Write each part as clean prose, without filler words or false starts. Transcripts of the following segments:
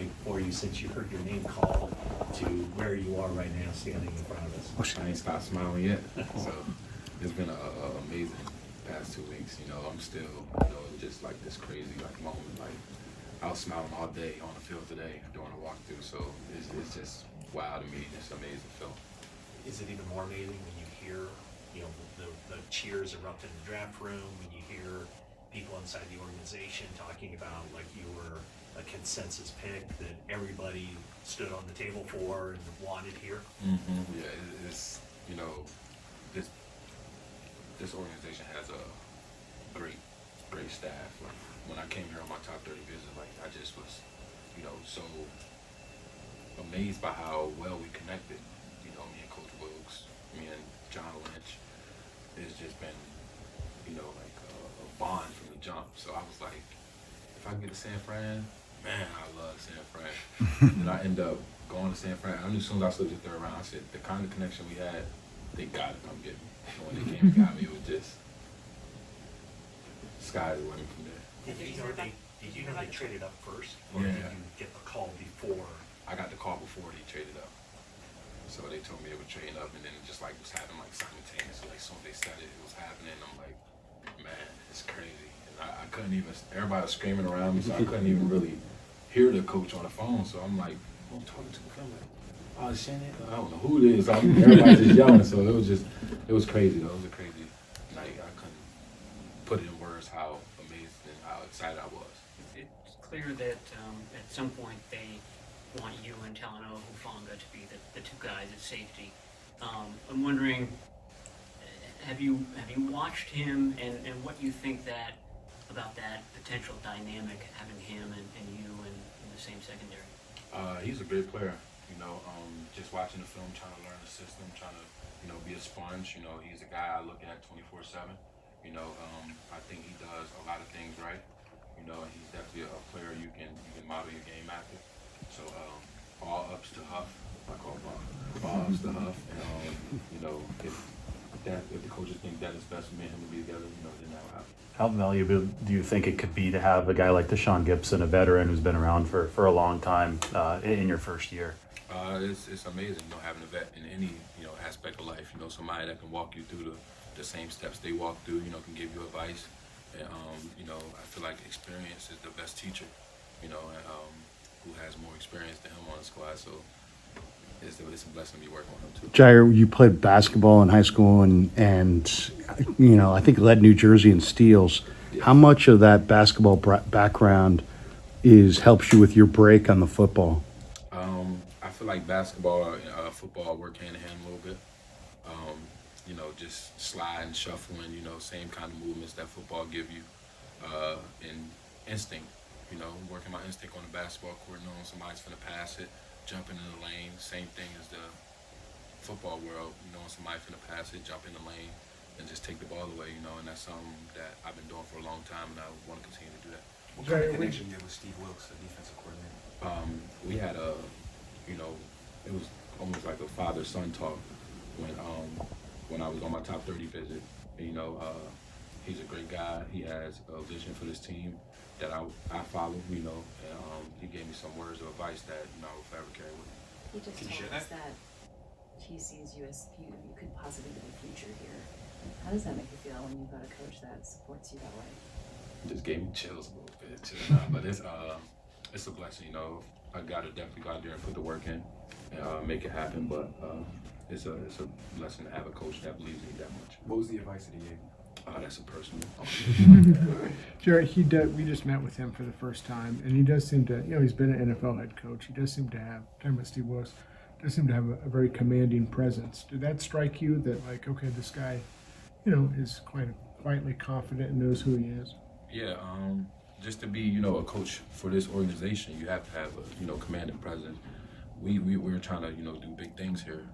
like for you since you heard your name called to where you are right now standing in front of us? I ain't stopped smiling yet. So it's been a amazing past 2 weeks. You know, I'm still, just like this crazy like moment. Like I was smiling all day on the field today during the walkthrough. So it's just wow to me. It's an amazing film. Is it even more amazing when you hear, the cheers erupt in the draft room, when you hear people inside the organization talking about like you were a consensus pick that everybody stood on the table for and wanted here? Mm-hmm. Yeah, it's this organization has a great staff. Like when I came here on my top 30 visit, like I just was, so amazed by how well we connected. Me and Coach Wilkes, me and John Lynch. It's just been, like a bond from the jump. So I was like, if I can get to San Fran, man, I love San Fran. And I end up going to San Fran. I knew as soon as I slipped the third round, I said, the kind of connection we had, they got to come get me. And when they came and got me, it was just sky's the limit from there. Did you know they traded up first? Or Yeah. did you get the call before? I got the call before they traded up. So they told me they were trading up, and then it just like was happening like simultaneously. Like as soon as they said it, it was happening. I'm like, man, it's crazy. And I couldn't even. Everybody was screaming around me, so I couldn't even really hear the coach on the phone. So I'm like, I'm talking to the phone. Like, oh, Shannon, I don't know who it is. Everybody's just yelling. So it was crazy though. It was a crazy night. I couldn't put it in words how amazed and how excited I was. It's clear that at some point they want you and Talanoa Hufanga to be the two guys at safety. I'm wondering, have you watched him and what you think about that potential dynamic, having him and you in the same secondary? He's a great player. Just watching the film, trying to learn the system, trying to be a sponge. He's a guy I look at 24/7. I think he does a lot of things right. And he's definitely a player you can model your game after. So all ups to Huff. I call it all ups to Huff. And if the coaches think that is best for me and him to be together, then that will happen. How valuable do you think it could be to have a guy like Deshaun Gibson, a veteran who's been around for a long time, in your first year? It's amazing, having a vet in any aspect of life. Somebody that can walk you through the same steps they walk through. Can give you advice. And I feel like experience is the best teacher. And who has more experience than him on the squad. So it's a blessing to be working with him too. Ji'Ayir, you played basketball in high school and I think led New Jersey in steals. Yeah. How much of that basketball background helps you with your break on the football? I feel like basketball and football work hand in hand a little bit. Just sliding, shuffling, same kind of movements that football give you, and instinct. Working my instinct on the basketball court, knowing somebody's finna pass it, jumping in the lane. Same thing as the football world, knowing somebody's finna pass it, jump in the lane, and just take the ball away. And that's something that I've been doing for a long time, and I want to continue to do that. What kind of connection you have with Steve Wilkes, the defensive coordinator? We had it was almost like a father-son talk when I was on my top 30 visit. He's a great guy. He has a vision for this team that I follow, and he gave me some words of advice that I will forever carry with me. He just told us that he sees you as you could possibly be the future here. How does that make you feel when you've got a coach that supports you that way? It just gave me chills a little bit too. But it's a blessing, I gotta definitely go out there and put the work in and make it happen. But it's a blessing to have a coach that believes in me that much. What was the advice that he gave you? That's a personal. Jared, we just met with him for the first time, and he does seem to, he's been an NFL head coach. He does seem to have, talking about Steve Wilkes, does seem to have a very commanding presence. Did that strike you that, like, okay, this guy, is quite quietly confident and knows who he is? Yeah, just to be, a coach for this organization, you have to have a, commanding presence. We're trying to, do big things here.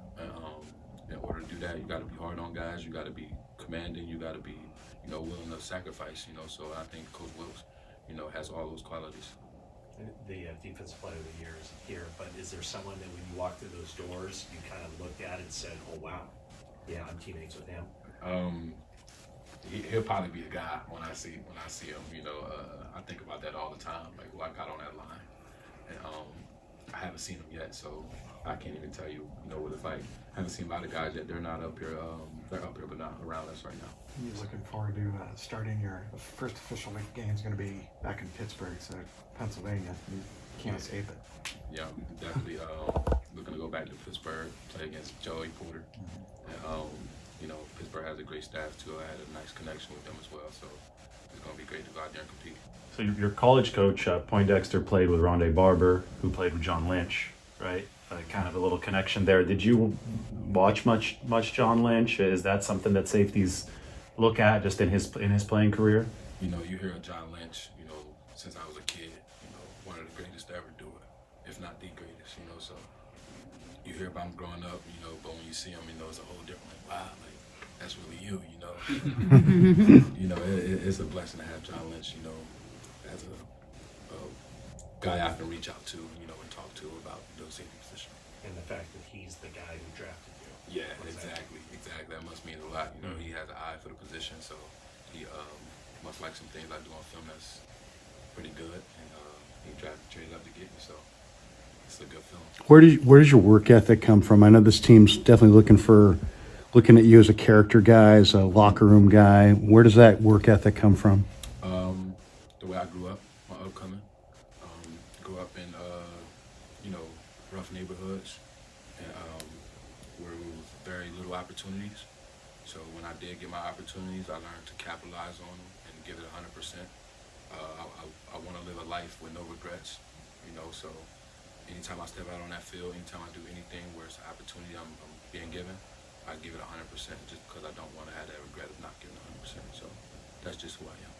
In order to do that, you got to be hard on guys. You got to be commanding. You got to be, willing to sacrifice. So I think Coach Wilkes, has all those qualities. The defensive player of the year is here, but is there someone that when you walk through those doors, you kind of looked at and said, "Oh wow, yeah, I'm teammates with him"? He'll probably be the guy when I see him. I think about that all the time, like who I got on that line. And haven't seen them yet, so I can't even tell you, you know, what it's like. I haven't seen a lot of guys yet. They're not up here. They're up here, but not around us right now. He's looking forward to starting your first official league game is going to be back in Pittsburgh, so Pennsylvania. You can't escape it. Yeah, definitely looking to go back to Pittsburgh, play against Joey Porter. And, you know, Pittsburgh has a great staff too. I had a nice connection with them as well, so it's going to be great to go out there and compete. So your college coach, Poindexter, played with Rondé Barber, who played with John Lynch, right? Kind of a little connection there. Did you watch much John Lynch? Is that something that safeties look at just in his playing career? You know, you hear of John Lynch, you know, since I was a kid, you know, one of the greatest to ever do it, if not the greatest, you know, so you hear about him growing up, you know, but when you see him, you know, it's a whole different, like, wow, like, that's really you know. You know, it's a blessing to have John Lynch, you know, as a guy I can reach out to, you know, and talk to about the safety position. And the fact that he's the guy who drafted you. Yeah, exactly. That must mean a lot. You know, he has an eye for the position, so he must like some things I do on film that's pretty good, and he traded up to get me, so it's a good film. Where does your work ethic come from? I know this team's definitely looking at you as a character guy, as a locker room guy. Where does that work ethic come from? The way I grew up, my upcoming, grew up in you know, rough neighborhoods, and where there was very little opportunities. So when I did get my opportunities, I learned to capitalize on them and give it 100%. I want to live a life with no regrets, you know, so anytime I step out on that field, anytime I do anything where it's an opportunity I'm being given, I give it 100% just because I don't want to have that regret of not giving 100%. So that's just who I am.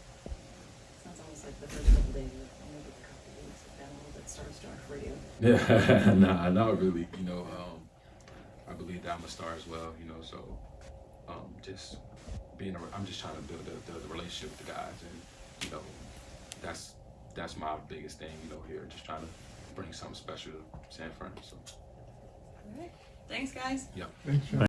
Sounds almost like the first couple days, or maybe a couple weeks, have been a little bit starstruck for you. Yeah, nah, not really. You know, I believe that I'm a star as well. You know, so just I'm just trying to build the relationship with the guys, and you know, that's my biggest thing. You know, here, just trying to bring something special to San Fran. So. All right. Thanks, guys. Yep. Thanks, John.